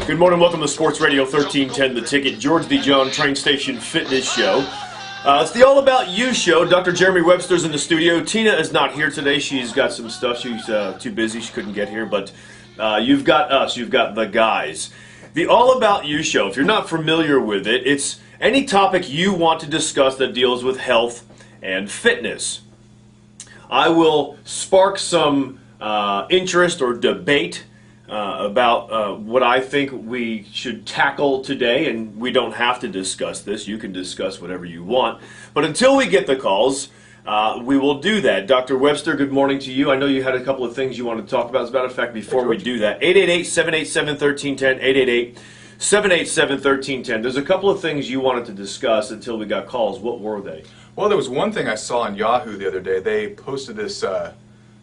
Good morning, welcome to Sports Radio 1310, The Ticket, George the John Train Station Fitness Show. It's the All About You show. Dr. Jeremy Webster's in the studio. Tina is not here today. She's got some stuff. She's too busy. She couldn't get here. But you've got us. You've got the guys. The All About You show, if you're not familiar with it, it's any topic you want to discuss that deals with health and fitness. I will spark some interest or debate about what I think we should tackle today, and we don't have to discuss this. You can discuss whatever you want. But until we get the calls, we will do that. Dr. Webster, good morning to you. I know you had a couple of things you want to talk about. As a matter of fact, before we do that, 888-787-1310, 888-787-1310. There's a couple of things you wanted to discuss until we got calls. What were they? Well, there was one thing I saw on Yahoo the other day. They posted this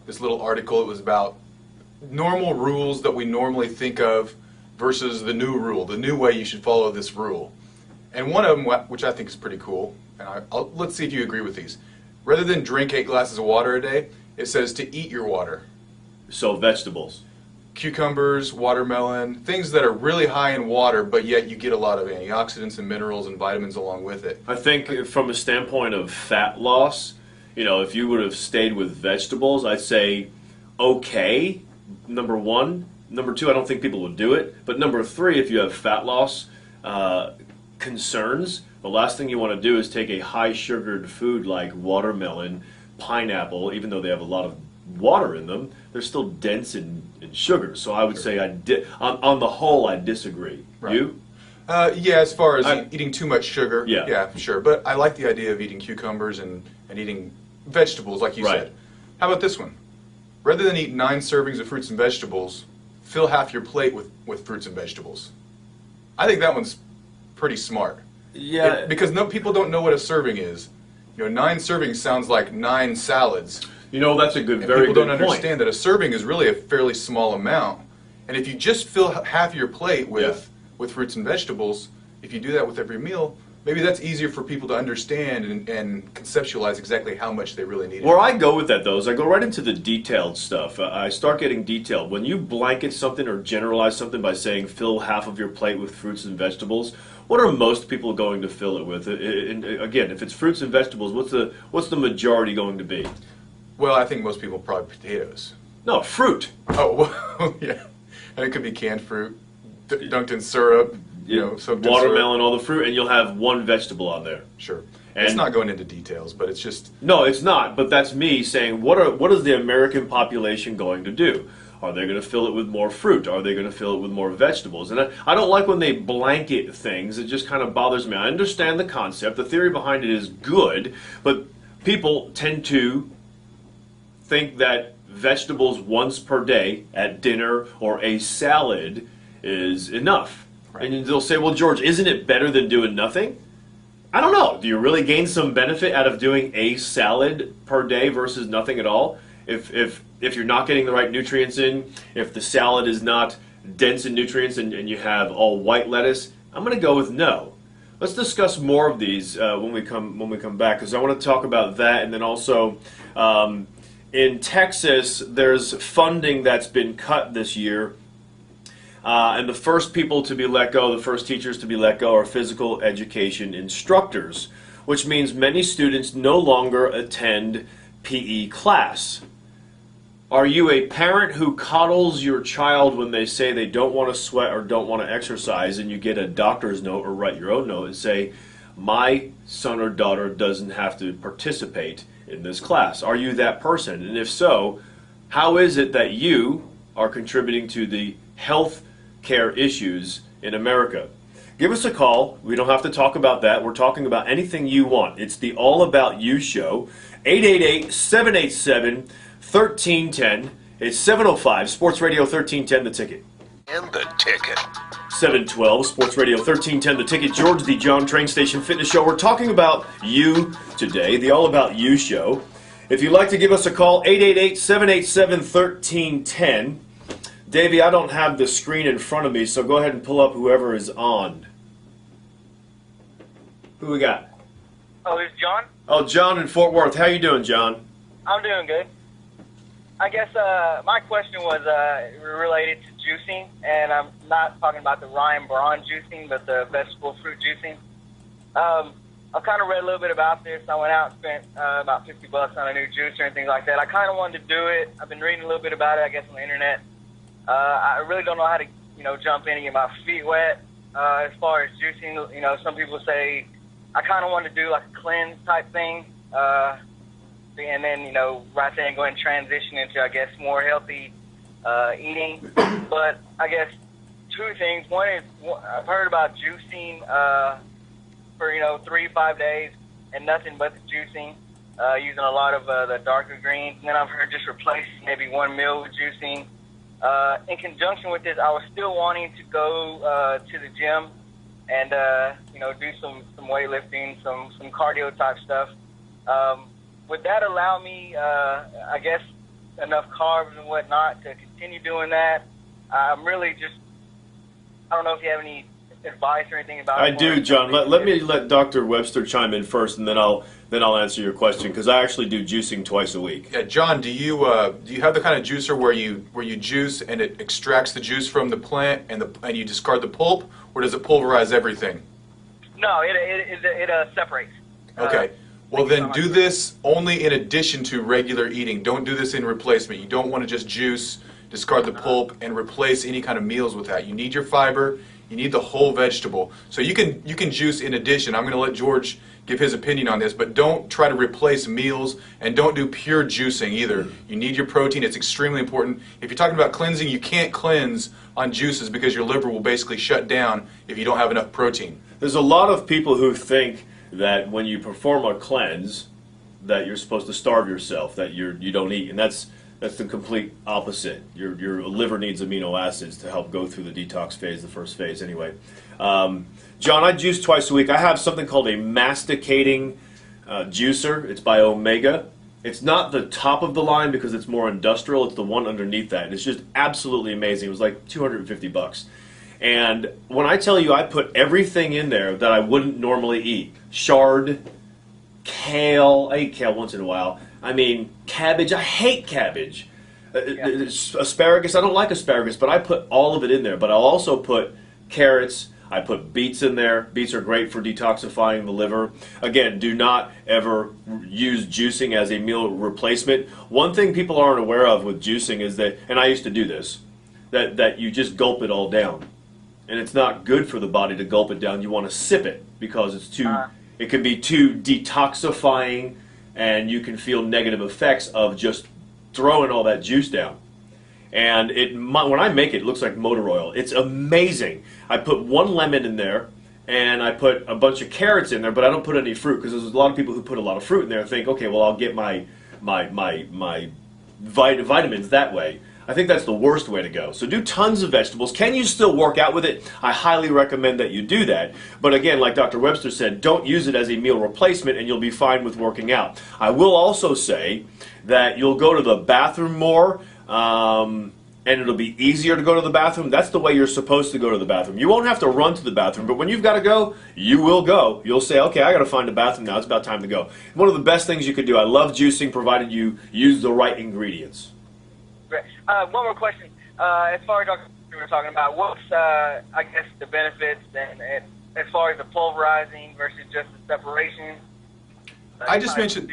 this little article. It was about normal rules that we normally think of versus the new rule, the new way you should follow this rule. And one of them, which I think is pretty cool, and let's see if you agree with these. Rather than drink 8 glasses of water a day, it says to eat your water. So vegetables. Cucumbers, watermelon, things that are really high in water, but yet you get a lot of antioxidants and minerals and vitamins along with it. I think from a standpoint of fat loss, you know, if you would have stayed with vegetables, I'd say okay, number one. Number two, I don't think people would do it. But number three, if you have fat loss concerns, the last thing you want to do is take a high-sugared food like watermelon, pineapple. Even though they have a lot of water in them, they're still dense in sugar. So I would say, on the whole, I disagree. Right. You? Yeah, as far as eating too much sugar, yeah, sure. But I like the idea of eating cucumbers and eating vegetables, like you said. How about this one? Rather than eat 9 servings of fruits and vegetables, fill half your plate with fruits and vegetables. I think that one's pretty smart. Yeah. Because people don't know what a serving is. You know, 9 servings sounds like 9 salads. You know, that's a very good point. People don't understand that a serving is really a fairly small amount. And if you just fill half your plate with fruits and vegetables, if you do that with every meal, maybe that's easier for people to understand and conceptualize exactly how much they really need. Where I go with that, though, is I go right into the detailed stuff. I start getting detailed. When you blanket something or generalize something by saying fill half of your plate with fruits and vegetables, what are most people going to fill it with? And again, if it's fruits and vegetables, what's the majority going to be? Well, I think most people probably potatoes. No, fruit. Oh, well, yeah. And it could be canned fruit, dunked in syrup, soaked in watermelon, syrup. all the fruit, and you'll have one vegetable on there. Sure. And it's not going into details, but it's just... No, it's not, but that's me saying, what is the American population going to do? Are they going to fill it with more fruit? Are they going to fill it with more vegetables? And I don't like when they blanket things. It just kind of bothers me. I understand the concept. The theory behind it is good, but people tend to think that vegetables once per day at dinner or a salad is enough. Right. And they'll say, well, George, isn't it better than doing nothing? I don't know. Do you really gain some benefit out of doing a salad per day versus nothing at all? If you're not getting the right nutrients in, if the salad is not dense in nutrients and you have all white lettuce, I'm going to go with no. Let's discuss more of these when we come back, because I want to talk about that. And then also in Texas, there's funding that's been cut this year. And the first people to be let go, the first teachers to be let go, are physical education instructors, which means many students no longer attend PE class. Are you a parent who coddles your child when they say they don't want to sweat or don't want to exercise, and you get a doctor's note or write your own note and say, my son or daughter doesn't have to participate in this class? Are you that person? And if so, how is it that you are contributing to the health care issues in America? Give us a call. We don't have to talk about that. We're talking about anything you want. It's the All About You show. 888-787-1310. It's 705 Sports Radio 1310, The Ticket. And The Ticket. 712 Sports Radio 1310, The Ticket. George the John Train Station Fitness Show. We're talking about you today, the All About You show. If you'd like to give us a call, 888-787-1310. Davey, I don't have the screen in front of me, so go ahead and pull up whoever is on. Who we got? Oh, it's John? Oh, John in Fort Worth. How you doing, John? I'm doing good. I guess my question was related to juicing, and I'm not talking about the Ryan Braun juicing, but the vegetable fruit juicing. I've kind of read a little bit about this. I went out and spent about $50 on a new juicer and things like that. I kind of wanted to do it. I've been reading a little bit about it, I guess, on the internet. I really don't know how to, jump in and get my feet wet. As far as juicing, some people say I kind of want to do like a cleanse type thing, and then, right then go ahead and transition into, I guess, more healthy eating. But I guess two things. One is I've heard about juicing for 3-5 days and nothing but the juicing, using a lot of the darker greens. And then I've heard just replace maybe one meal with juicing. In conjunction with this, I was still wanting to go to the gym and do some weightlifting, some cardio type stuff. Would that allow me, I guess, enough carbs and whatnot to continue doing that? I'm really just, I don't know if you have any advice or anything about it. I do, John. Let me let Dr. Webster chime in first, and then I'll answer your question, because I actually do juicing twice a week. Yeah, John, do you have the kind of juicer where you juice and it extracts the juice from the plant and you discard the pulp, or does it pulverize everything? No, it separates. Okay. Well, then do this only in addition to regular eating. Don't do this in replacement. You don't want to just juice, discard the pulp, and replace any kind of meals with that. You need your fiber. You need the whole vegetable. So you can juice in addition. I'm going to let George give his opinion on this, but don't try to replace meals, and don't do pure juicing either. You need your protein. It's extremely important. If you're talking about cleansing, you can't cleanse on juices because your liver will basically shut down if you don't have enough protein. There's a lot of people who think that when you perform a cleanse that you're supposed to starve yourself, that you don't eat, and that's the complete opposite. Your liver needs amino acids to help go through the detox phase, the first phase anyway. John, I juice twice a week. I have something called a masticating juicer. It's by Omega. It's not the top of the line because it's more industrial. It's the one underneath that. And it's just absolutely amazing. It was like $250. And when I tell you I put everything in there that I wouldn't normally eat, chard, kale, I eat kale once in a while. I mean, cabbage, I hate cabbage. Asparagus, I don't like asparagus, but I put all of it in there. But I'll also put carrots, I put beets in there. Beets are great for detoxifying the liver. Again, do not ever use juicing as a meal replacement. One thing people aren't aware of with juicing is that, and I used to do this, that you just gulp it all down. And it's not good for the body to gulp it down. You want to sip it because it's it can be too detoxifying, and you can feel negative effects of just throwing all that juice down. And when I make it, it looks like motor oil. It's amazing. I put one lemon in there, and I put a bunch of carrots in there, but I don't put any fruit, because there's a lot of people who put a lot of fruit in there and think, okay, well, I'll get my vitamins that way. I think that's the worst way to go. So do tons of vegetables. Can you still work out with it? I highly recommend that you do that. But again, like Dr. Webster said, don't use it as a meal replacement, and you'll be fine with working out. I will also say that you'll go to the bathroom more, and it'll be easier to go to the bathroom. That's the way you're supposed to go to the bathroom. You won't have to run to the bathroom, but when you've got to go, you will go. You'll say, okay, I got to find a bathroom now. It's about time to go. One of the best things you could do, I love juicing, provided you use the right ingredients. Great. One more question. As far as we were talking about, what's, I guess, the benefits and as far as the pulverizing versus just the separation? I just mentioned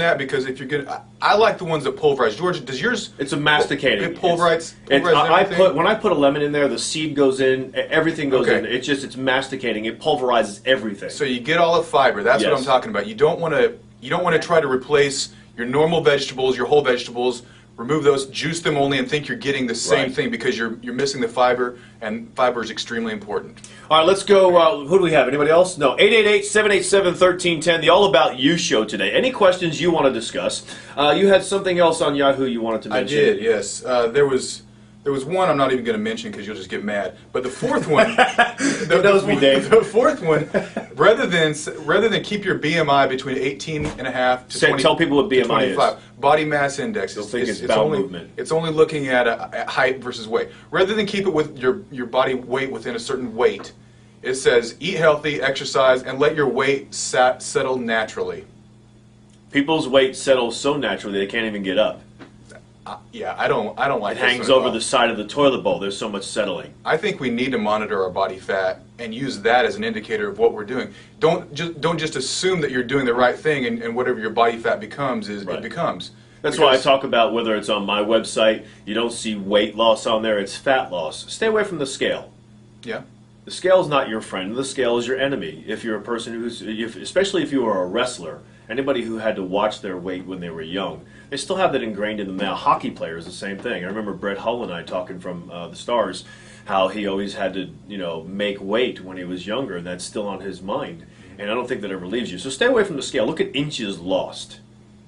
that because if you're gonna, I like the ones that pulverize. George, does yours? It's a masticating. It pulverizes everything? When I put a lemon in there, the seed goes in, everything goes in. It's masticating. It pulverizes everything. So you get all the fiber. That's what I'm talking about. You don't want to try to replace your normal vegetables, your whole vegetables. Remove those, juice them only, and think you're getting the same thing because you're missing the fiber, and fiber is extremely important. All right, let's go. Who do we have? Anybody else? No. 888-787-1310, the All About You show today. Any questions you want to discuss? You had something else on Yahoo you wanted to mention. I did, yes. There was one I'm not even going to mention because you'll just get mad. But the fourth one, the fourth one, rather than keep your BMI between 18.5 to 20, tell people what BMI is. Body mass index. They'll think it's bowel movement. It's only looking at height versus weight. Rather than keep it with your body weight within a certain weight, it says eat healthy, exercise, and let your weight settle naturally. People's weight settles so naturally they can't even get up. Yeah, I don't like It this hangs one at over all. the side of the toilet bowl. There's so much settling. I think we need to monitor our body fat and use that as an indicator of what we're doing. Don't just assume that you're doing the right thing and whatever your body fat becomes Right. it becomes. That's why I Because- talk about whether it's on my website, you don't see weight loss on there, it's fat loss. Stay away from the scale. Yeah. The scale is not your friend. The scale is your enemy. If you're a person especially if you are a wrestler, anybody who had to watch their weight when they were young, they still have that ingrained in them now. Hockey players, the same thing. I remember Brett Hull and I talking from the Stars, how he always had to, make weight when he was younger, and that's still on his mind. And I don't think that ever leaves you. So stay away from the scale. Look at inches lost.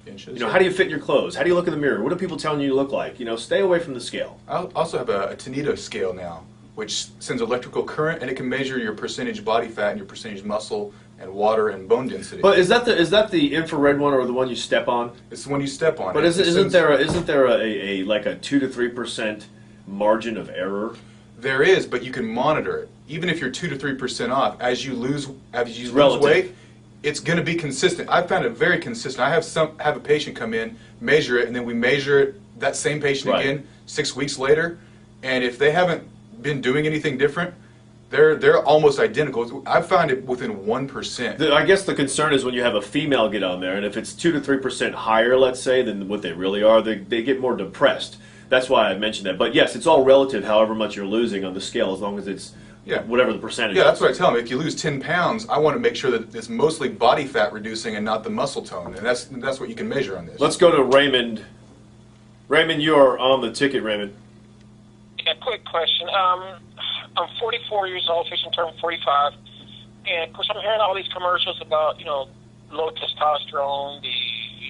Inches. How do you fit in your clothes? How do you look in the mirror? What are people telling you look like? Stay away from the scale. I also have a Tanito scale now, which sends electrical current, and it can measure your percentage body fat and your percentage muscle and water and bone density. But is that the infrared one or the one you step on? It's the one you step on. But It isn't sends- there a like a 2 to 3% margin of error? There is, but you can monitor it. Even if you're 2 to 3% off, as you lose relative. weight, it's going to be consistent. I've found it very consistent. I have a patient come in, measure it, and then we measure it, that same patient Right. again 6 weeks later, and if they haven't been doing anything different, they're almost identical. I've found it within 1%. I guess the concern is when you have a female get on there, and if it's 2 to 3% higher, let's say, than what they really are, they get more depressed. That's why I mentioned that. But yes, it's all relative, however much you're losing on the scale, as long as it's Yeah. whatever the percentage Yeah, is. that's what I tell them. If you lose 10 pounds, I want to make sure that it's mostly body fat reducing and not the muscle tone, and that's what you can measure on this. Let's go to Raymond. Raymond, you are on the ticket, Raymond. Yeah, quick question. I'm 44 years old, fixing to turn 45, and of course I'm hearing all these commercials about low testosterone,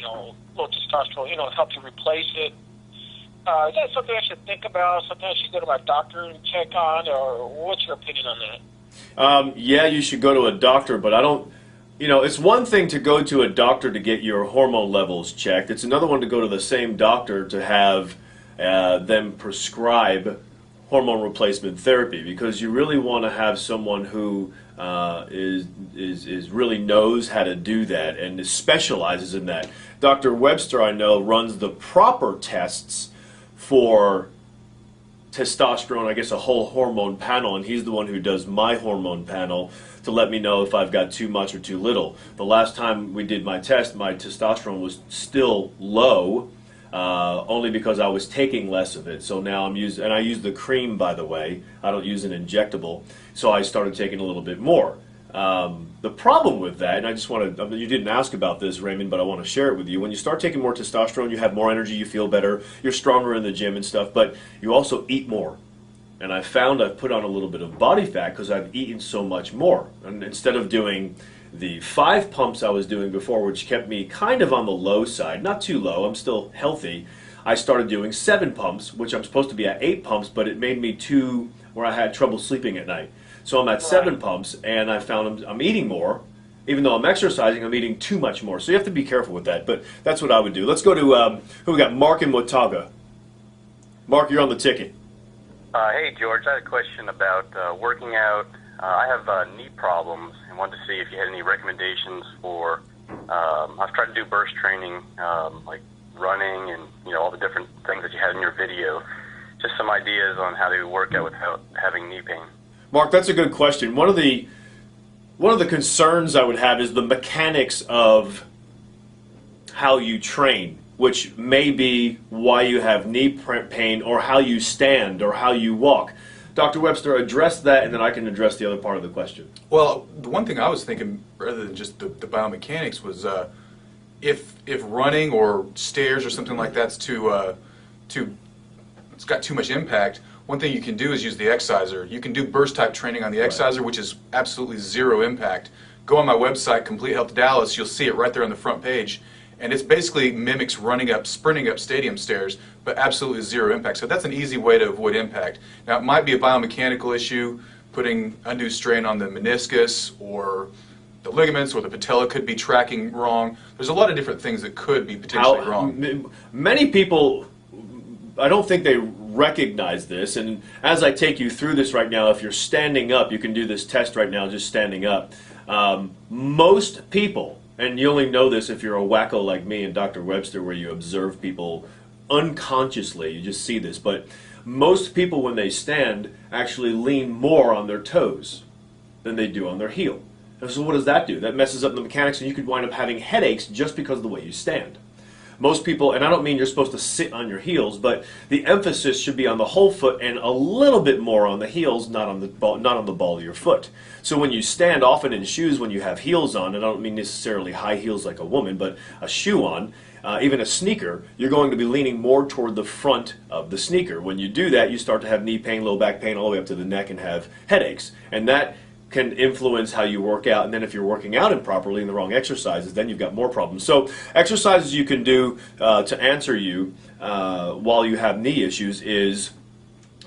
low testosterone, help you replace it. Is that something I should think about? Something I should go to my doctor and check on, or what's your opinion on that? Yeah, you should go to a doctor, but I don't. It's one thing to go to a doctor to get your hormone levels checked. It's another one to go to the same doctor to have them prescribe hormone replacement therapy, because you really want to have someone who is really knows how to do that and specializes in that. Dr. Webster, I know, runs the proper tests for testosterone, I guess a whole hormone panel, and he's the one who does my hormone panel to let me know if I've got too much or too little. The last time we did my test, my testosterone was still low, only because I was taking less of it. So now I'm using, and I use the cream, by the way. I don't use an injectable, so I started taking a little bit more. The problem with that, and I just want to, you didn't ask about this, Raymond, but I want to share it with you. When you start taking more testosterone, you have more energy, you feel better, you're stronger in the gym and stuff, but you also eat more. And I found I've put on a little bit of body fat because I've eaten so much more. And instead of doing the 5 pumps I was doing before, which kept me kind of on the low side, not too low, I'm still healthy, I started doing 7 pumps, which I'm supposed to be at 8 pumps, but it made me where I had trouble sleeping at night. So I'm at 7 pumps, and I found I'm eating more. Even though I'm exercising, I'm eating too much more. So you have to be careful with that, but that's what I would do. Let's go to, who we got? Mark in Watauga. Mark, you're on the ticket. Hey, George, I had a question about working out. I have knee problems and wanted to see if you had any recommendations for, I've tried to do burst training, like running and, all the different things that you had in your video. Just some ideas on how to work out without having knee pain. Mark, that's a good question. One of the concerns I would have is the mechanics of how you train, which may be why you have knee pain, or how you stand, or how you walk. Dr. Webster, address that, and then I can address the other part of the question. Well, the one thing I was thinking, rather than just the biomechanics, was if running or stairs or something like that's it's got too much impact. One thing you can do is use the exciser. You can do burst type training on the exciser, which is absolutely zero impact. Go on my website, Complete Health Dallas. You'll see it right there on the front page, and it's basically mimics sprinting up stadium stairs, but absolutely zero impact. So that's an easy way to avoid impact. Now, it might be a biomechanical issue, putting undue strain on the meniscus or the ligaments, or the patella could be tracking wrong. There's a lot of different things that could be potentially wrong. Many people, I don't think they recognize this, and as I take you through this right now, if you're standing up, you can do this test right now just standing up. Most people, and you only know this if you're a wacko like me and Dr. Webster, where you observe people unconsciously, you just see this, but most people when they stand actually lean more on their toes than they do on their heel. And so what does that do? That messes up the mechanics, and you could wind up having headaches just because of the way you stand. Most people, and I don't mean you're supposed to sit on your heels, but the emphasis should be on the whole foot and a little bit more on the heels, not on the ball of your foot. So when you stand, often in shoes, when you have heels on, and I don't mean necessarily high heels like a woman, but a shoe on, even a sneaker, you're going to be leaning more toward the front of the sneaker. When you do that, you start to have knee pain, low back pain, all the way up to the neck, and have headaches. And that can influence how you work out, and then if you're working out improperly in the wrong exercises, then you've got more problems. So exercises you can do to answer you while you have knee issues is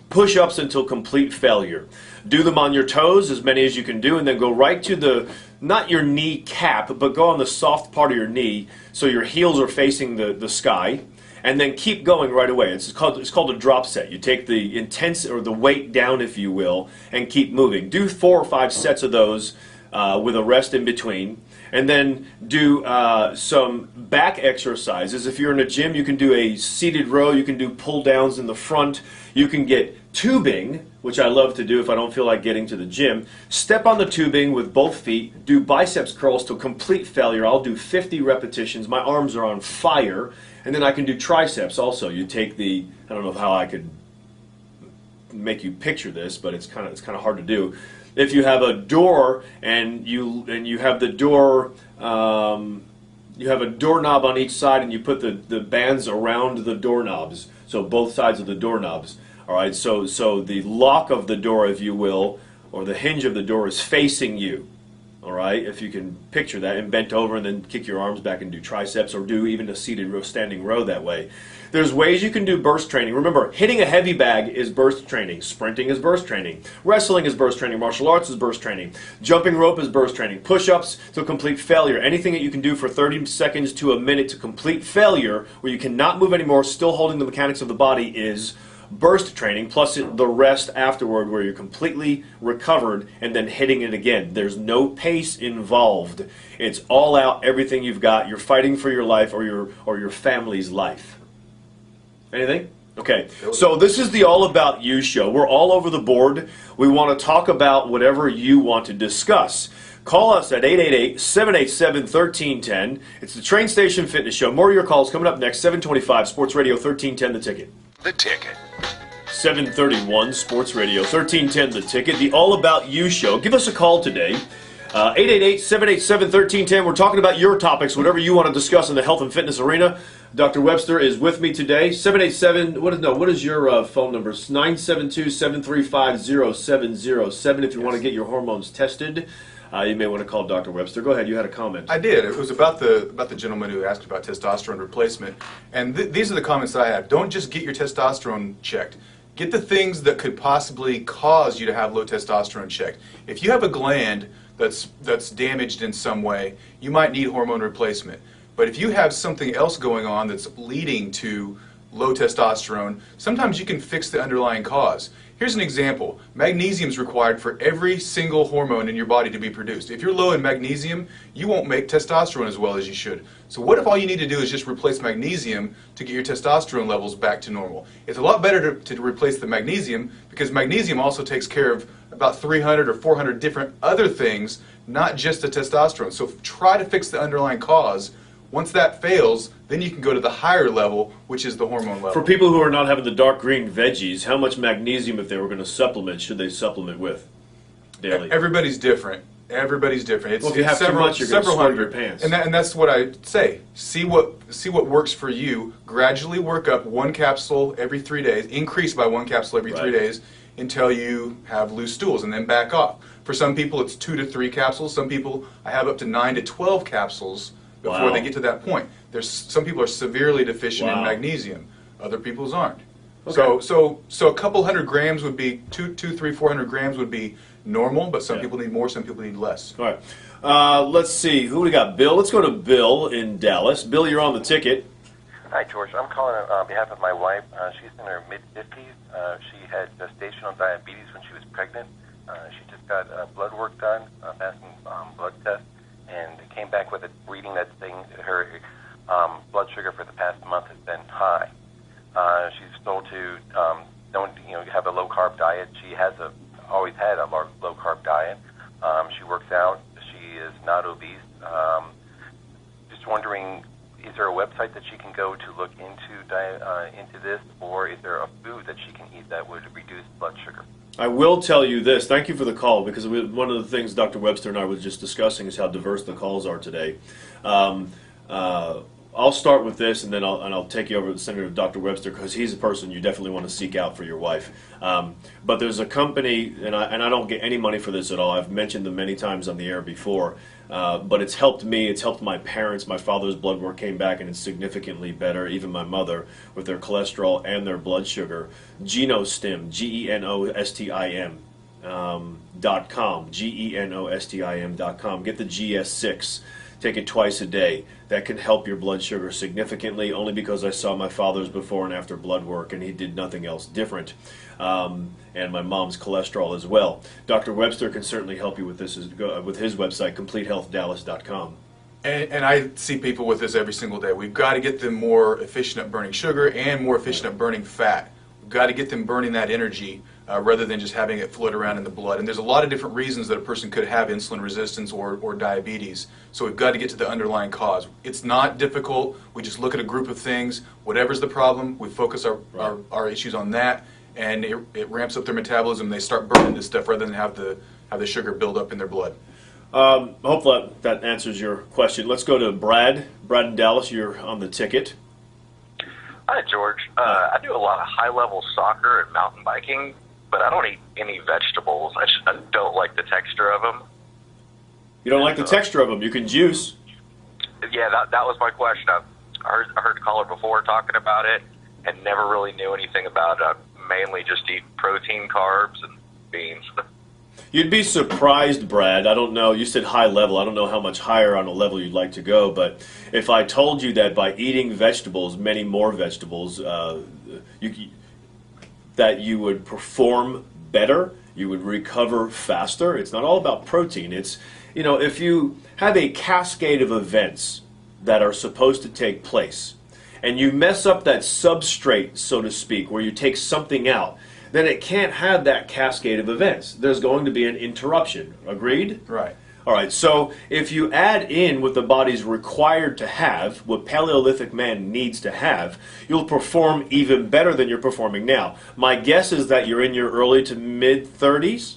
push-ups until complete failure. Do them on your toes, as many as you can do, and then go right to the, not your knee cap, but go on the soft part of your knee so your heels are facing the sky. And then keep going right away. It's called a drop set. You take the the weight down, if you will, and keep moving. Do 4 or 5 sets of those with a rest in between. And then do some back exercises. If you're in a gym, you can do a seated row. You can do pull downs in the front. You can get tubing, which I love to do if I don't feel like getting to the gym. Step on the tubing with both feet. Do biceps curls to complete failure. I'll do 50 repetitions. My arms are on fire. And then I can do triceps also. You take the, I don't know how I could make you picture this, but it's kind of hard to do. If you have a door and you have the door, you have a doorknob on each side, and you put the bands around the doorknobs, so both sides of the doorknobs. All right, so the lock of the door, if you will, or the hinge of the door is facing you. All right, if you can picture that, and bent over and then kick your arms back and do triceps, or do even a seated row, standing row that way. There's ways you can do burst training. Remember, hitting a heavy bag is burst training. Sprinting is burst training. Wrestling is burst training. Martial arts is burst training. Jumping rope is burst training. Push-ups to complete failure. Anything that you can do for 30 seconds to a minute to complete failure, where you cannot move anymore, still holding the mechanics of the body, is burst training, plus the rest afterward where you're completely recovered and then hitting it again. There's no pace involved. It's all out, everything you've got. You're fighting for your life or your family's life. Anything? Okay, so this is the All About You show. We're all over the board. We want to talk about whatever you want to discuss. Call us at 888-787-1310. It's the Train Station Fitness Show. More of your calls coming up next. 725 Sports Radio 1310 The Ticket. The Ticket. 731 Sports Radio 1310 The Ticket. The All About You show. Give us a call today. 888-787-1310. We're talking about your topics, whatever you want to discuss in the health and fitness arena. Dr. Webster is with me today. 787, what is your phone number? 972-735-0707 if you want to get your hormones tested. You may want to call Dr. Webster. Go ahead, you had a comment. I did. It was about the gentleman who asked about testosterone replacement. And these are the comments that I have. Don't just get your testosterone checked. Get the things that could possibly cause you to have low testosterone checked. If you have a gland that's damaged in some way, you might need hormone replacement. But if you have something else going on that's leading to low testosterone, sometimes you can fix the underlying cause. Here's an example. Magnesium is required for every single hormone in your body to be produced. If you're low in magnesium, you won't make testosterone as well as you should. So what if all you need to do is just replace magnesium to get your testosterone levels back to normal? It's a lot better to replace the magnesium, because magnesium also takes care of about 300 or 400 different other things, not just the testosterone. So try to fix the underlying cause. Once that fails, then you can go to the higher level, which is the hormone level. For people who are not having the dark green veggies, how much magnesium, if they were going to supplement, should they supplement with daily? Everybody's different. Everybody's different. It's, well, if you have too much, you're going to sweat your pants. And that's what I say. See what works for you. Gradually work up 1 capsule every 3 days. Increase by 1 capsule every 3 days until you have loose stools, and then back off. For some people, it's 2 to 3 capsules. Some people, I have up to 9 to 12 capsules before they get to that point. There's some people are severely deficient in magnesium. Other people's aren't. Okay. So a couple 100 grams would be 400 grams would be normal, but some people need more, some people need less. All right. Let's see. Who we got? Bill. Let's go to Bill in Dallas. Bill, you're on the ticket. Hi, George. I'm calling on behalf of my wife. She's in her mid-50s. She had gestational diabetes when she was pregnant. She just got blood work done, fasting blood test, and it came back with a reading that's saying her blood sugar for the past month has been high. She's told to don't have a low carb diet. She has always had a low carb diet. She works out. She is not obese. Just wondering, is there a website that she can go to look into this, or is there a food that she can eat that would reduce blood sugar? I will tell you this. Thank you for the call, because one of the things Dr. Webster and I were just discussing is how diverse the calls are today. I'll start with this, and then I'll take you over to Senator Dr. Webster, because he's a person you definitely want to seek out for your wife. But there's a company, and I don't get any money for this at all. I've mentioned them many times on the air before, but it's helped me. It's helped my parents. My father's blood work came back, and it's significantly better. Even my mother, with their cholesterol and their blood sugar. Genostim, GENOSTIM. .com, GENOSTIM.com. Get the GS6. Take it twice a day. That can help your blood sugar significantly, only because I saw my father's before and after blood work, and he did nothing else different. And my mom's cholesterol as well. Dr. Webster can certainly help you with this with his website, CompleteHealthDallas.com. And I see people with this every single day. We've got to get them more efficient at burning sugar and more efficient at burning fat. We've got to get them burning that energy rather than just having it float around in the blood. And there's a lot of different reasons that a person could have insulin resistance or diabetes. So we've got to get to the underlying cause. It's not difficult. We just look at a group of things. Whatever's the problem, we focus our issues on that, and it ramps up their metabolism. They start burning this stuff rather than have the sugar build up in their blood. Hopefully that answers your question. Let's go to Brad. Brad in Dallas, you're on the ticket. Hi, George. I do a lot of high-level soccer and mountain biking, but I don't eat any vegetables. I don't like the texture of them. You don't like the texture of them. You can juice. Yeah, that was my question. I heard the caller before talking about it and never really knew anything about it. I mainly just eat protein, carbs, and beans. You'd be surprised, Brad. I don't know. You said high level. I don't know how much higher on a level you'd like to go. But if I told you that by eating vegetables, many more vegetables, that you would perform better, you would recover faster. It's not all about protein. It's, if you have a cascade of events that are supposed to take place, and you mess up that substrate, so to speak, where you take something out, then it can't have that cascade of events. There's going to be an interruption. Agreed? Right. All right, so if you add in what the body's required to have, what Paleolithic man needs to have, you'll perform even better than you're performing now. My guess is that you're in your early to mid-30s?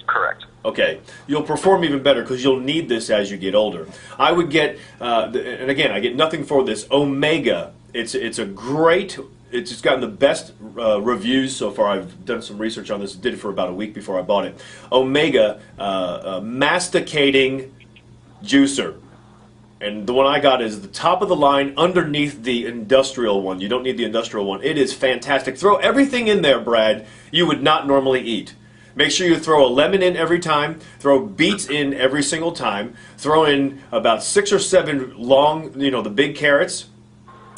Correct. Okay, you'll perform even better because you'll need this as you get older. I would get, and again, I get nothing for this, Omega. It's a great... It's gotten the best reviews so far. I've done some research on this. Did it for about a week before I bought it. Omega masticating juicer. And the one I got is the top of the line underneath the industrial one. You don't need the industrial one. It is fantastic. Throw everything in there, Brad, you would not normally eat. Make sure you throw a lemon in every time. Throw beets in every single time. Throw in about 6 or 7 long, the big carrots.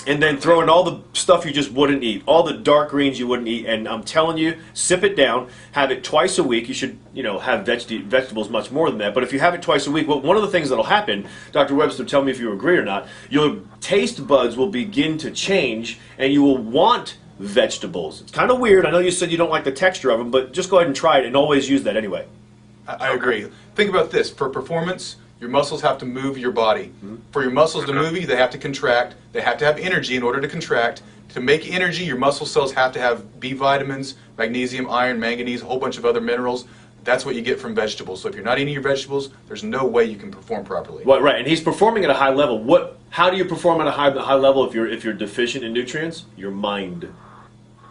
And then throw in all the stuff you just wouldn't eat, all the dark greens you wouldn't eat, and I'm telling you, sip it down, have it twice a week. You should, have vegetables much more than that, but if you have it twice a week, well, one of the things that'll happen, Dr. Webster, tell me if you agree or not, your taste buds will begin to change, and you will want vegetables. It's kind of weird. I know you said you don't like the texture of them, but just go ahead and try it, and always use that anyway. I agree. Think about this. For performance, your muscles have to move your body. Mm-hmm. For your muscles to move you, they have to contract. They have to have energy in order to contract. To make energy, your muscle cells have to have B vitamins, magnesium, iron, manganese, a whole bunch of other minerals. That's what you get from vegetables. So if you're not eating your vegetables, there's no way you can perform properly. Right, and he's performing at a high level. How do you perform at a high level if you're deficient in nutrients? Your mind.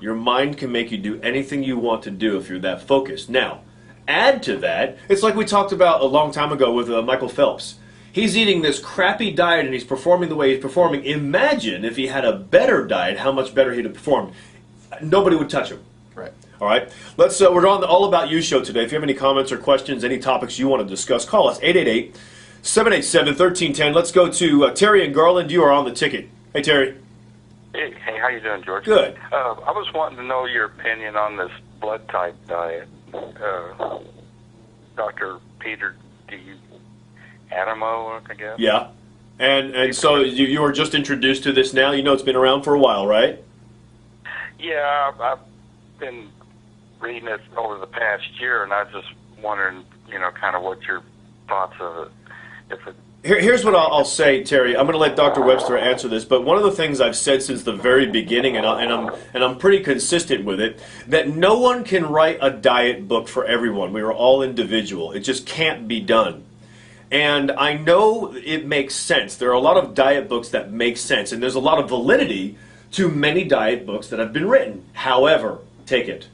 Your mind can make you do anything you want to do if you're that focused. Now, add to that, it's like we talked about a long time ago with Michael Phelps. He's eating this crappy diet and he's performing the way he's performing. Imagine if he had a better diet, how much better he'd have performed. Nobody would touch him. Right. All right. We're on the All About You show today. If you have any comments or questions, any topics you want to discuss, call us 888-787-1310. Let's go to Terry and Garland. You are on the ticket. Hey, Terry. Hey, how you doing, George? Good. I was wanting to know your opinion on this blood type diet. Dr. Peter D. Adamo, I guess. Yeah. And so you were just introduced to this now. It's been around for a while, right? Yeah, I've been reading it over the past year, and I was just wondering, kind of what your thoughts of it. If it Here's what I'll say, Terry. I'm going to let Dr. Webster answer this, but one of the things I've said since the very beginning, and I'm pretty consistent with it, that no one can write a diet book for everyone. We are all individual. It just can't be done. And I know it makes sense. There are a lot of diet books that make sense, and there's a lot of validity to many diet books that have been written. However, take it.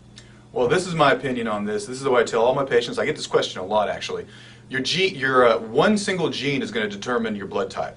Well, this is my opinion on this. This is what I tell all my patients. I get this question a lot, actually. Your one single gene is going to determine your blood type.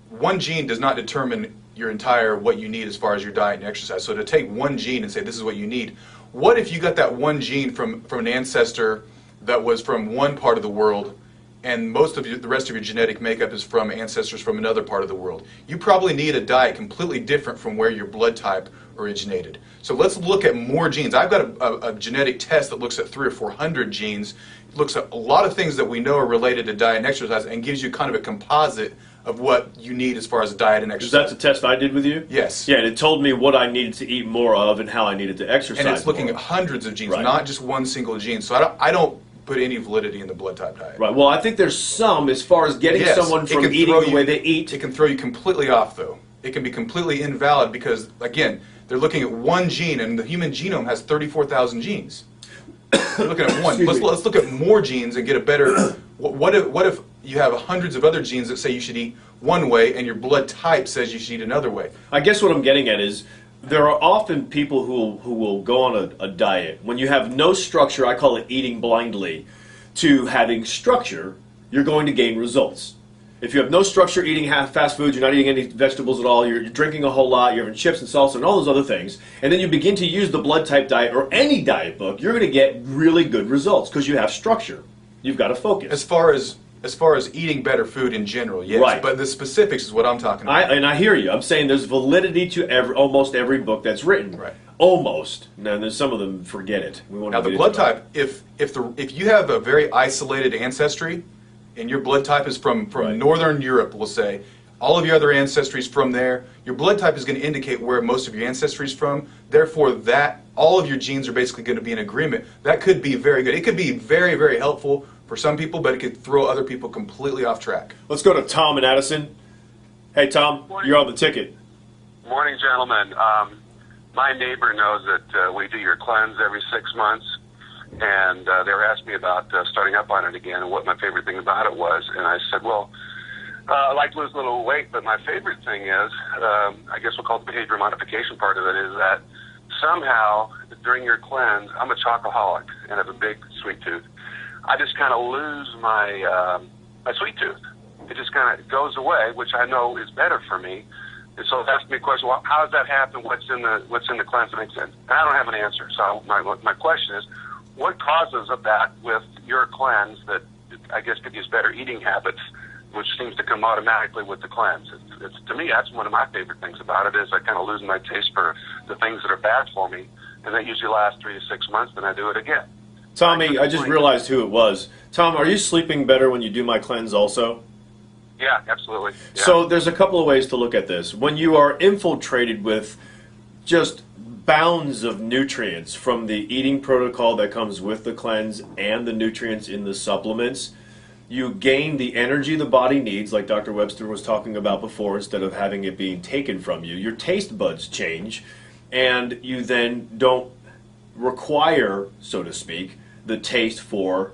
One gene does not determine your entire what you need as far as your diet and exercise. So to take one gene and say this is what you need, what if you got that one gene from an ancestor that was from one part of the world, and most of the rest of your genetic makeup is from ancestors from another part of the world? You probably need a diet completely different from where your blood type originated. So let's look at more genes. I've got a genetic test that looks at 300 or 400 genes. It looks at a lot of things that we know are related to diet and exercise, and gives you kind of a composite of what you need as far as diet and exercise. That's a test I did with you? Yes. Yeah, and it told me what I needed to eat more of and how I needed to exercise. And it's looking more. at hundreds of genes, Right. not just one single gene. So I don't put any validity in the blood type diet. Right. Well, I think there's some as far as getting Yes, someone it from can eating throw the you- way they eat. It can throw you completely off, though. It can be completely invalid because, again, they're looking at one gene, and the human genome has 34,000 genes. They're looking at one. Let's look at more genes and get a better. What if you have hundreds of other genes that say you should eat one way, and your blood type says you should eat another way? I guess what I'm getting at is there are often people who will go on a diet. When you have no structure, I call it eating blindly, to having structure, you're going to gain results. If you have no structure, eating fast foods, you're not eating any vegetables at all, you're drinking a whole lot, you're having chips and salsa and all those other things, and then you begin to use the blood type diet or any diet book, you're going to get really good results because you have structure. You've got to focus. As far as eating better food in general, yes. Right. But the specifics is what I'm talking about. And I hear you. I'm saying there's validity to almost every book that's written. Right. Almost. Now, there's some of them forget it. We won't Now, get the blood into that. type, if you have a very isolated ancestry, and your blood type is from Right. Northern Europe, we'll say, all of your other ancestry is from there, your blood type is going to indicate where most of your ancestry is from. Therefore, that all of your genes are basically going to be in agreement. That could be very good. It could be very, very helpful for some people, but it could throw other people completely off track. Let's go to Tom in Addison. Hey, Tom, you're on the ticket. Morning, gentlemen. My neighbor knows that we do your cleanse every 6 months, and they were asking me about starting up on it again and what my favorite thing about it was. And I said, well, I'd like to lose a little weight, but my favorite thing is, I guess we'll call it the behavior modification part of it, is that somehow during your cleanse, I'm a chocoholic and have a big sweet tooth. I just kind of lose my my sweet tooth. It just kind of goes away, which I know is better for me. And so it asks me a question: well, how does that happen? What's in the cleanse that makes sense? And I don't have an answer. So my question is, what causes of that with your cleanse that I guess could use better eating habits, which seems to come automatically with the cleanse? It's to me, that's one of my favorite things about it, is I kind of lose my taste for the things that are bad for me, and that usually lasts 3 to 6 months. Then I do it again. Tommy, I just realized who it was. Tom, are you sleeping better when you do my cleanse also? Yeah, absolutely. Yeah. So there's a couple of ways to look at this. When you are infiltrated with just bounds of nutrients from the eating protocol that comes with the cleanse and the nutrients in the supplements, you gain the energy the body needs, like Dr. Webster was talking about before, instead of having it being taken from you. Your taste buds change, and you then don't require, so to speak, the taste for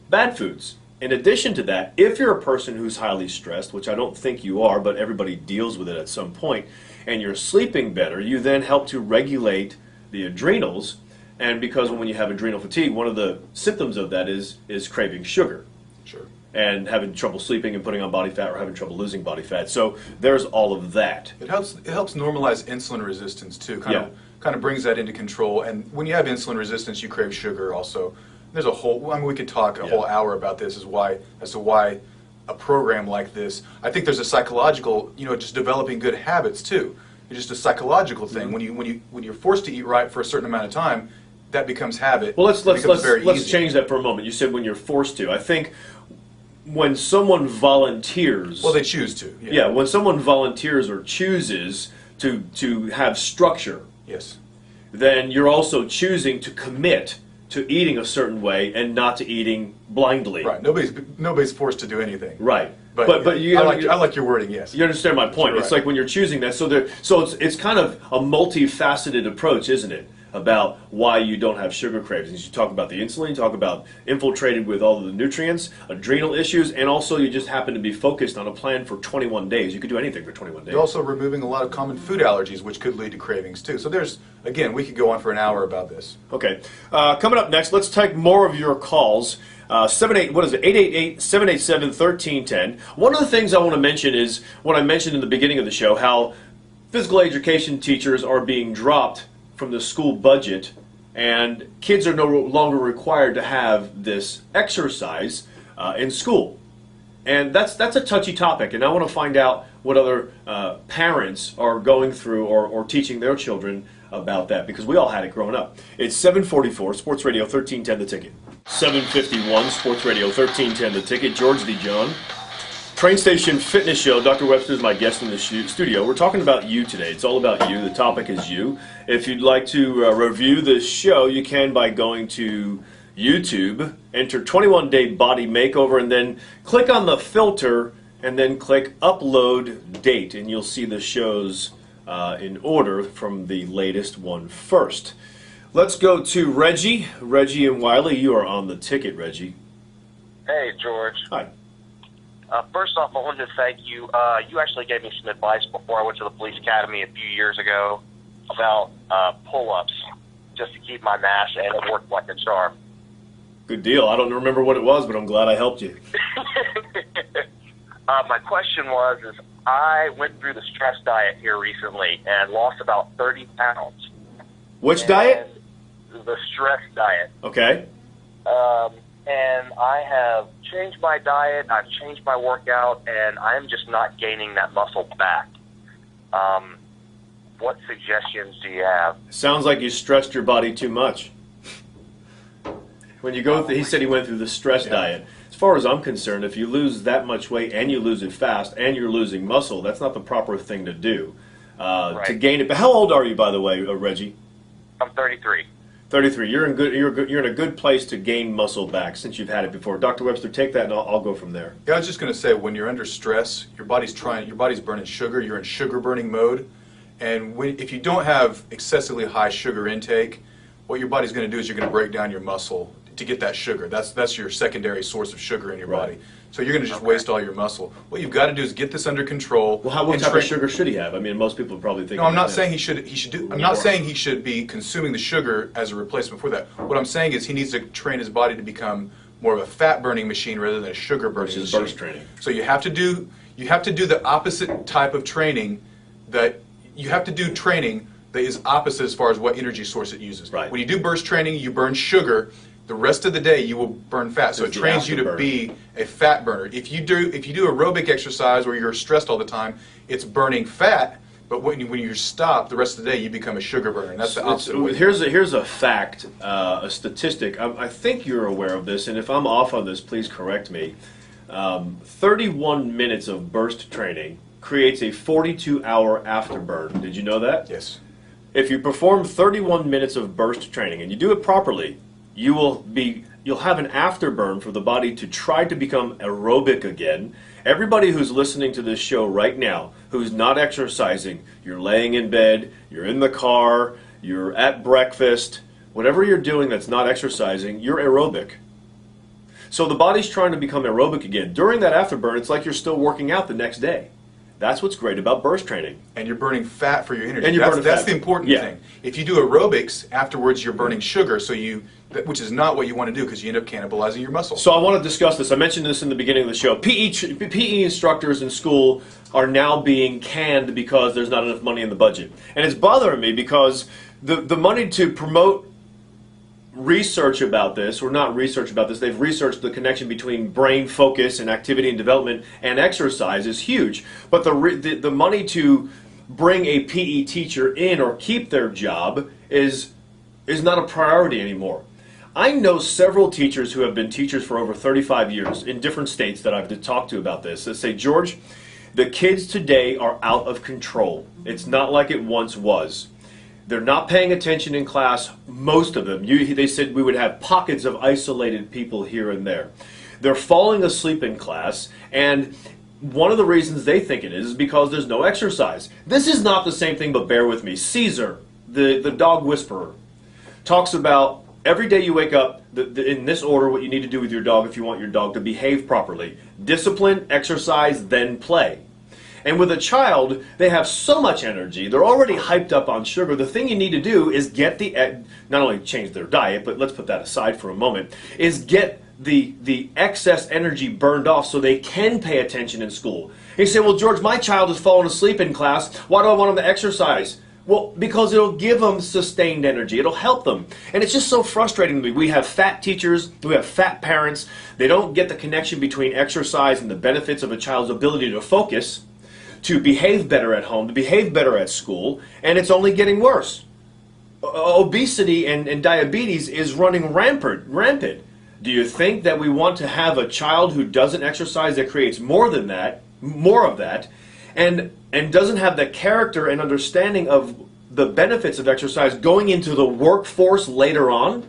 bad foods. In addition to that, if you're a person who's highly stressed, which I don't think you are, but everybody deals with it at some point, and you're sleeping better, you then help to regulate the adrenals. And because when you have adrenal fatigue, one of the symptoms of that is craving sugar. Sure. And having trouble sleeping and putting on body fat, or having trouble losing body fat. So there's all of that. It helps normalize insulin resistance too. Yeah. Kind of brings that into control. And when you have insulin resistance, you crave sugar also. There's a whole, I mean, we could talk a whole hour about this as to why a program like this. I think there's a psychological, just developing good habits too. It's just a psychological thing. Mm-hmm. When you're forced to eat right for a certain amount of time, that becomes habit. Well, let's easy. change that for a moment. You said when you're forced to. I think when someone volunteers, Well, they choose to. yeah, when someone volunteers or chooses to have structure Yes. then you're also choosing to commit to eating a certain way and not to eating blindly. Right. Nobody's forced to do anything. Right. But you I like your wording. Yes. You understand my point. Right. It's like when you're choosing that. So it's kind of a multifaceted approach, isn't it? About why you don't have sugar cravings. You talk about the insulin, you talk about infiltrated with all of the nutrients, adrenal issues, and also you just happen to be focused on a plan for 21 days. You could do anything for 21 days. You're also removing a lot of common food allergies, which could lead to cravings too. So again, we could go on for an hour about this. Okay. Coming up next, let's take more of your calls. 888-787-1310. One of the things I want to mention is what I mentioned in the beginning of the show, how physical education teachers are being dropped from the school budget, and kids are no longer required to have this exercise in school. And that's a touchy topic, and I want to find out what other parents are going through or teaching their children about that, because we all had it growing up. It's 7:44, Sports Radio 1310 The Ticket. 7:51, Sports Radio 1310 The Ticket. George D. John. Train Station Fitness Show. Dr. Webster is my guest in the studio. We're talking about you today. It's all about you. The topic is you. If you'd like to review this show, you can by going to YouTube, enter 21-day body makeover, and then click on the filter, and then click upload date, and you'll see the shows in order from the latest one first. Let's go to Reggie. Reggie and Wiley, you are on the ticket, Reggie. Hey, George. Hi. First off, I wanted to thank you. You actually gave me some advice before I went to the police academy a few years ago about pull-ups just to keep my mass, and it worked like a charm. Good deal. I don't remember what it was, but I'm glad I helped you. My question was, I went through the stress diet here recently and lost about 30 pounds. Which diet? The stress diet. Okay. And I have changed my diet, I've changed my workout, and I'm just not gaining that muscle back. What suggestions do you have? Sounds like you stressed your body too much. When you go through, he said he went through the stress diet. As far as I'm concerned, if you lose that much weight and you lose it fast and you're losing muscle, that's not the proper thing to do. To gain it. But how old are you, by the way, Reggie? I'm 33. 33. You're in a good place to gain muscle back since you've had it before. Dr. Webster, take that and I'll go from there. Yeah, I was just going to say, when you're under stress, your body's burning sugar. You're in sugar burning mode, and if you don't have excessively high sugar intake, what your body's going to do is you're going to break down your muscle to get that sugar. That's your secondary source of sugar in your body. So you're going to just waste all your muscle. What you've got to do is get this under control. Well, what type of sugar should he have? I mean, most people probably think. No, I'm not saying he should. I'm not saying he should be consuming the sugar as a replacement for that. What I'm saying is he needs to train his body to become more of a fat burning machine rather than a sugar burning machine. Burst training. So you have to do the opposite type of training. That you have to do training that is opposite as far as what energy source it uses. Right. When you do burst training, you burn sugar. The rest of the day you will burn fat. So it trains you to be a fat burner. If you do aerobic exercise where you're stressed all the time, it's burning fat. But when you're stopped, the rest of the day you become a sugar burner. And that's the opposite way. Here's a fact, a statistic. I think you're aware of this, and if I'm off on this, please correct me. 31 minutes of burst training creates a 42-hour afterburn. Did you know that? Yes. If you perform 31 minutes of burst training and you do it properly, you'll have an afterburn for the body to try to become aerobic again. Everybody who's listening to this show right now who's not exercising, you're laying in bed, you're in the car, you're at breakfast, whatever you're doing that's not exercising, you're aerobic. So the body's trying to become aerobic again. During that afterburn, it's like you're still working out the next day. That's what's great about burst training. And you're burning fat for your energy. And that's the important thing. If you do aerobics, afterwards you're burning sugar, which is not what you want to do because you end up cannibalizing your muscle. So I want to discuss this. I mentioned this in the beginning of the show. PE instructors in school are now being canned because there's not enough money in the budget. And it's bothering me because the money to promote research about this, or not research about this, they've researched the connection between brain focus and activity and development and exercise is huge. But the money to bring a PE teacher in or keep their job is not a priority anymore. I know several teachers who have been teachers for over 35 years in different states that I've talked to about this that say, George, the kids today are out of control. It's not like it once was. They're not paying attention in class, most of them. They said we would have pockets of isolated people here and there. They're falling asleep in class, and one of the reasons they think it is because there's no exercise. This is not the same thing, but bear with me. Caesar, the dog whisperer, talks about every day you wake up, in this order, what you need to do with your dog if you want your dog to behave properly. Discipline, exercise, then play. And with a child, they have so much energy, they're already hyped up on sugar. The thing you need to do is get not only change their diet, but let's put that aside for a moment, is get the excess energy burned off so they can pay attention in school. And you say, well, George, my child has fallen asleep in class. Why do I want them to exercise? Well, because it'll give them sustained energy. It'll help them. And it's just so frustrating to me. We have fat teachers. We have fat parents. They don't get the connection between exercise and the benefits of a child's ability to focus, to behave better at home, to behave better at school, and it's only getting worse. Obesity and diabetes is running rampant. Do you think that we want to have a child who doesn't exercise that creates more of that, and doesn't have the character and understanding of the benefits of exercise going into the workforce later on?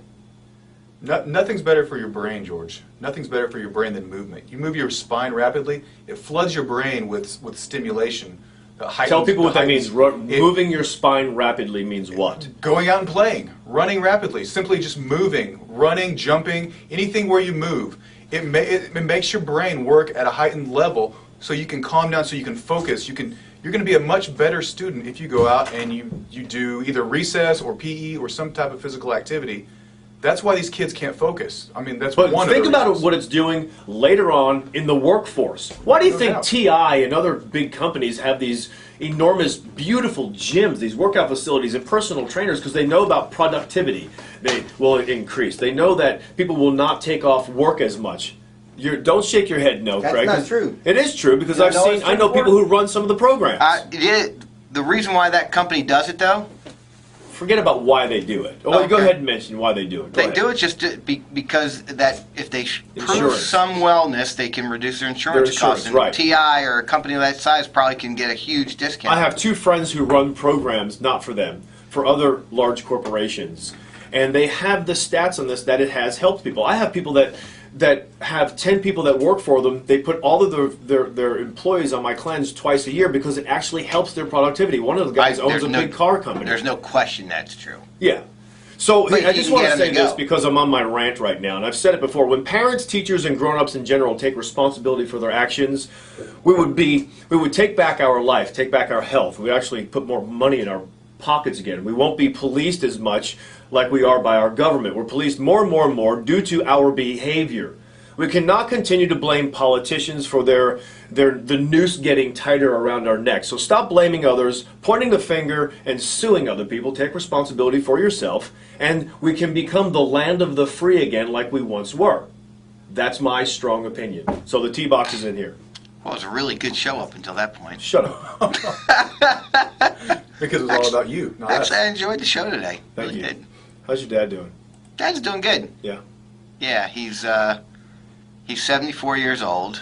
Nothing's better for your brain, George. Nothing's better for your brain than movement. You move your spine rapidly, it floods your brain with stimulation. Tell people what that means. Moving your spine rapidly means what? Going out and playing, running rapidly, simply just moving, running, jumping, anything where you move. It makes your brain work at a heightened level so you can calm down, so you can focus. You're going to be a much better student if you go out and you do either recess or PE or some type of physical activity. That's why these kids can't focus. I mean, that's one of the reasons. Think about what it's doing later on in the workforce. Why do you think TI and other big companies have these enormous, beautiful gyms, these workout facilities and personal trainers? Because they know about productivity. They will increase. They know that people will not take off work as much. Don't shake your head no, Craig. That's not true. It is true because I know people who run some of the programs. The reason why that company does it, though, forget about why they do it. Oh, okay. Go ahead and mention why they do it. They do it just because that if they prove some wellness, they can reduce their insurance costs. And right. TI or a company of that size probably can get a huge discount. I have two friends who run programs, not for them, for other large corporations. And they have the stats on this that it has helped people. I have people that have 10 people that work for them. They put all of their employees on my cleanse twice a year because it actually helps their productivity. One of the guys owns a big car company. There's no question that's true. Yeah. So I just want to say this because I'm on my rant right now, and I've said it before. When parents, teachers, and grown-ups in general take responsibility for their actions, we would take back our life, take back our health. We actually put more money in our pockets again. We won't be policed as much like we are by our government. We're policed more and more and more due to our behavior. We cannot continue to blame politicians for the noose getting tighter around our necks. So stop blaming others, pointing the finger, and suing other people. Take responsibility for yourself, and we can become the land of the free again like we once were. That's my strong opinion. So the T-Box is in here. Well, it was a really good show up until that point. Shut up. Because it was all about you, not us. Actually, I enjoyed the show today. Thank really you. did. How's your dad doing? Dad's doing good. Yeah. Yeah, he's 74 years old,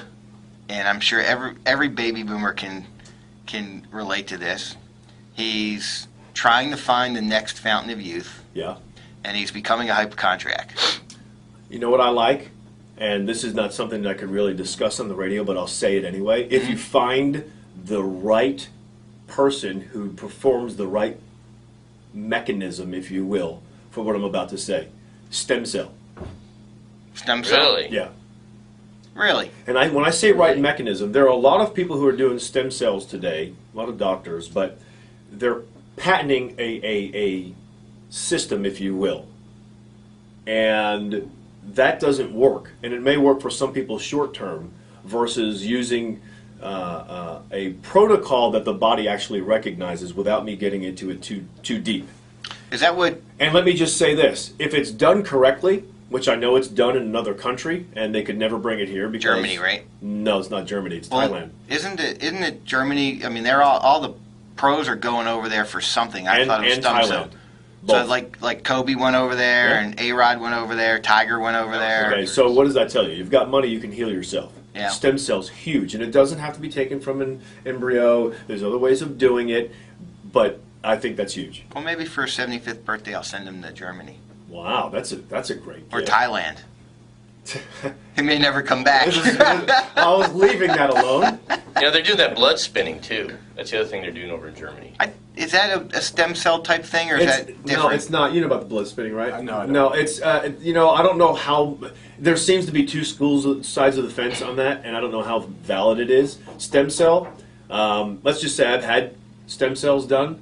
and I'm sure every baby boomer can relate to this. He's trying to find the next fountain of youth. Yeah. And he's becoming a hypochondriac. You know what I like? And this is not something that I could really discuss on the radio, but I'll say it anyway. If you find the right person who performs the right mechanism, if you will, for what I'm about to say, stem cell. Stem cell? Really? Yeah. Really? And when I say right mechanism, there are a lot of people who are doing stem cells today, a lot of doctors, but they're patenting a system, if you will. And that doesn't work. And it may work for some people short term versus using a protocol that the body actually recognizes without me getting into it too deep. Is that what... And let me just say this. If it's done correctly, which I know it's done in another country, and they could never bring it here because... Germany, right? No, it's not Germany. It's Thailand. Isn't it Germany? I mean, they're all the pros are going over there for something. I thought it was stem cell. So like Kobe went over there, and A-Rod went over there, Tiger went over there. Okay, so what does that tell you? You've got money, you can heal yourself. Yeah. Stem cells, huge. And it doesn't have to be taken from an embryo. There's other ways of doing it. But I think that's huge. Well, maybe for his 75th birthday, I'll send him to Germany Wow, that's a great or gift. Thailand. He may never come back. I was leaving that alone. You know, they're doing that blood spinning too. That's the other thing they're doing over in Germany. Is that a stem cell type thing, or is that different? No, it's not. You know about the blood spinning, right? No, I don't. No, it's you know, I don't know how. There seems to be two sides of the fence on that, and I don't know how valid it is. Stem cell. Let's just say I've had stem cells done.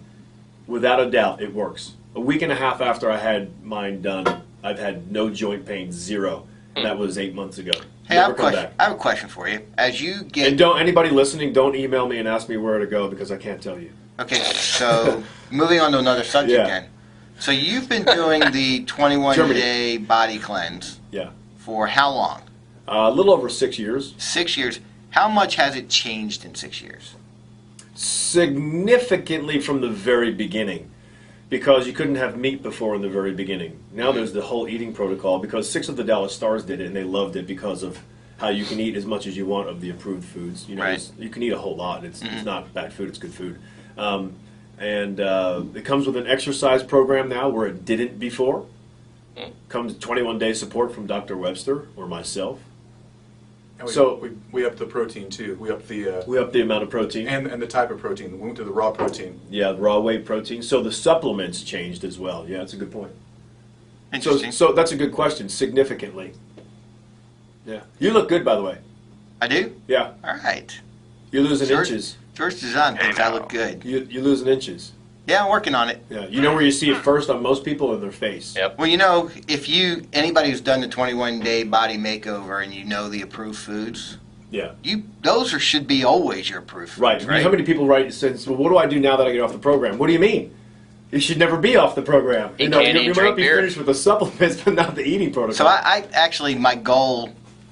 Without a doubt, it works. A week and a half after I had mine done, I've had no joint pain, zero. And that was 8 months ago. Hey, I have a question for you. As you get And don't anybody listening, don't email me and ask me where to go because I can't tell you. okay, so moving on to another subject Yeah. then. So you've been doing the 21-day body cleanse Yeah. for how long? A little over 6 years. 6 years. How much has it changed in 6 years? Significantly from the very beginning, because you couldn't have meat before in the very beginning. Now there's the whole eating protocol, because 6 of the Dallas Stars did it and they loved it because of how you can eat as much as you want of the approved foods. You know, Right. you can eat a whole lot. It's not bad food, it's good food. And it comes with an exercise program now where it didn't before. Comes 21-day support from Dr. Webster or myself. And So- we upped the protein too. We upped the We up the amount of protein. and the type of protein. We went to the raw protein. Yeah, raw whey protein. So the supplements changed as well. Yeah, that's a good point. Interesting. So that's a good question. Significantly. Yeah. You look good, by the way. I do? Yeah. All right. You're losing George- inches. George Design thinks I look good. You're losing inches. Yeah, I'm working on it. Yeah. You know where you see it first on most people in their face. Yep. Well, you know, if anybody who's done the 21-day body makeover and you know the approved foods, Yeah. those should be always your approved foods, Right. right? How many people write and says, well, what do I do now that I get off the program? What do you mean? You should never be off the program. He You know, can't eat, you might drink be beer. finished with the supplements, but not the eating protocol. So I actually, my goal,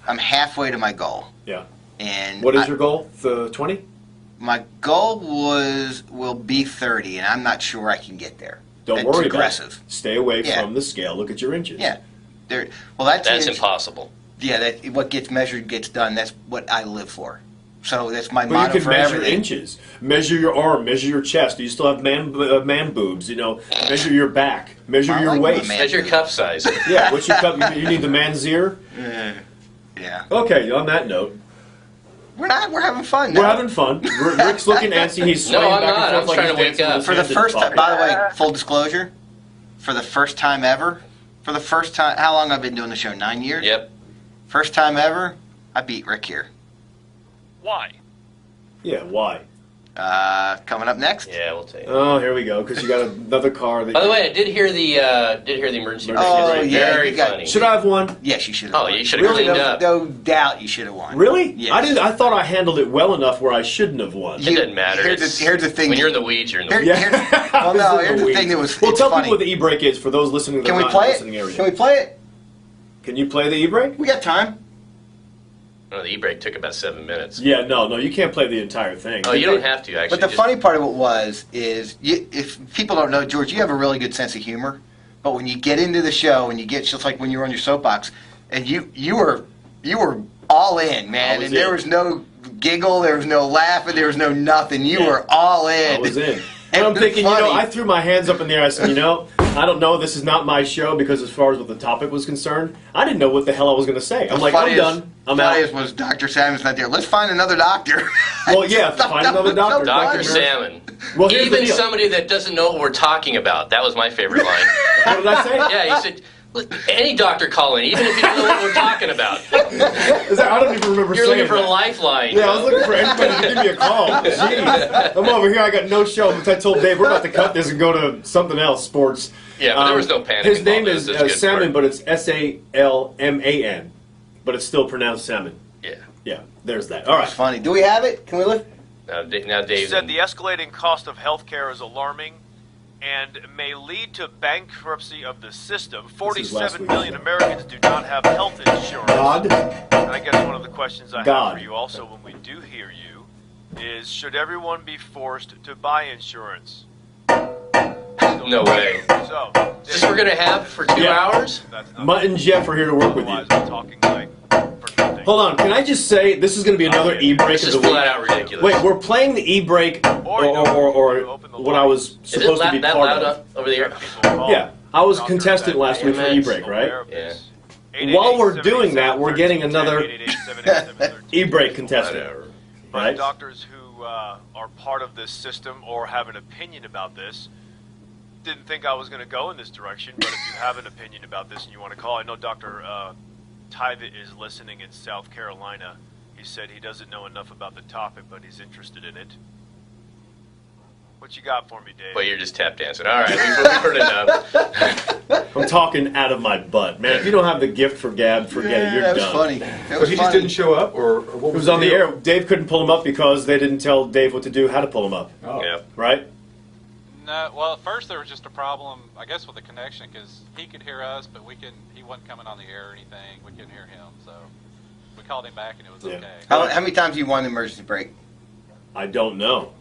I'm halfway to my goal. Yeah. And What is your goal? The 20? My goal will be 30, and I'm not sure I can get there. Don't That's worry aggressive. about it. Stay away Yeah. from the scale. Look at your inches. Yeah. Well, that's impossible. Yeah, what gets measured gets done. That's what I live for. So that's my But motto you can for measure everything. inches. Measure your arm. Measure your chest. Do you still have man boobs? You know, measure your back. Measure I your like my waist. man Measure your boob. cup size. Yeah, what's your cup? You need the man's ear. Yeah. Okay, on that note, We're having fun. we're now. having fun. Rick's looking antsy. He's No, swaying I'm back not. and I'm forth like trying he's to wake dancing with up. his For the hands in first his time, pocket. by the way, full disclosure, for the first time ever, for the first time, how long I've been doing the show? 9 years? Yep. First time ever, I beat Rick here. Why? Yeah, why? Coming up next. Yeah, we'll take it. Oh, here we go. Because you got another car. That By the way, I did hear the emergency Oh, brake. yeah, Very you got- funny. should I have won? Yes, you should have Oh, won. you should have Really? cleaned up. No doubt you should have won. Really? Yes. I didn't. I thought I handled it well enough where I shouldn't have won. It doesn't matter. Here's the thing. When you're in the weeds, you're in the Here- weeds. Yeah. well, no, I was in here's the weeds. thing that was Well, it's tell funny. people what the e-brake is for those listening. That Can are we not play in the listening it? area. Can we play it? Can you play the e-brake? We got time. No, the e-brake took about 7 minutes. Yeah, no, you can't play the entire thing. Oh, you don't have to, actually. But the Just- funny part of it is if people don't know, George, you have a really good sense of humor. But when you get into the show and you get just like when you were on your soapbox, and you were all in, man, and there was no giggle, there was no laughing, there was no nothing. You were all in. I was in. And And I'm it's thinking, funny. I threw my hands up in the air. I said, I don't know. This is not my show because as far as what the topic was concerned, I didn't know what the hell I was going to say. I'm like, I'm done. I'm out. Funniest was Dr. Salmon's not there. Let's find another doctor. Well, yeah, find another doctor. Dr. Dr. Salmon. Well, here's the Even deal. somebody that doesn't know what we're talking about. That was my favorite line. What did I say? Yeah, he said, "Look, any doctor call in, even if you don't know what we're talking about. I don't even remember You're saying looking for a that. lifeline. Yeah, I was looking for anybody to give me a call. Jeez. I'm over here. I got no show. I told Dave we're about to cut this and go to something else, sports. Yeah, but there was no panic His involved. name It is was just good Salmon, part. but it's Salman, but it's still pronounced Salmon. Yeah. Yeah, there's that. All That's right. funny. Do we have it? Can we look? Now He Dave's said in- the escalating cost of healthcare is alarming and may lead to bankruptcy of the system. This is last 47 week's million show. Americans do not have health insurance. God. And I guess one of the questions I God. have for you also when we do hear you is, should everyone be forced to buy insurance? No way. So, Is this we're going to have for 2 Yeah. hours? that's not Mutt and Jeff are here to work with you. otherwise I'm talking like for nothing. thing. Hold on. Can I just say this is going to be another e-break This of is the week? flat out ridiculous. Wait, we're playing the e-break or what I was Is it supposed to be that part loud of. up over there? Yeah, I was contestant last week for e-break, right? Yeah. While we're doing that, we're getting another e-break contestant. Whatever. But Right. doctors who are part of this system or have an opinion about this didn't think I was going to go in this direction. But if you have an opinion about this and you want to call, I know Dr. Tyvit is listening in South Carolina. He said he doesn't know enough about the topic, but he's interested in it. What you got for me, Dave? Well, you're just tap dancing. All right, we've heard enough. I'm talking out of my butt, man. If you don't have the gift for gab, forget it. You're that was done. funny. That So was he just funny. didn't show up, or what It was on the air. Dave couldn't pull him up because they didn't tell Dave what to do, how to pull him up. Oh. Yeah. Right? No, well, at first there was just a problem, I guess, with the connection because he could hear us, but he wasn't coming on the air or anything. We couldn't hear him, so we called him back and it was Yeah. okay. How many times have you won the emergency break? I don't know.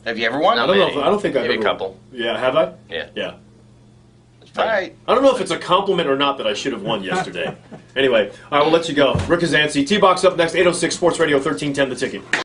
Have you ever won? I don't know. I don't think I've Maybe ever. a couple. Yeah, have I? Yeah. Yeah. All right. I don't know if it's a compliment or not that I should have won yesterday. Anyway, all right, we'll let you go. Rick Kazansi, T-Box up next, 806 Sports Radio 1310 The Ticket.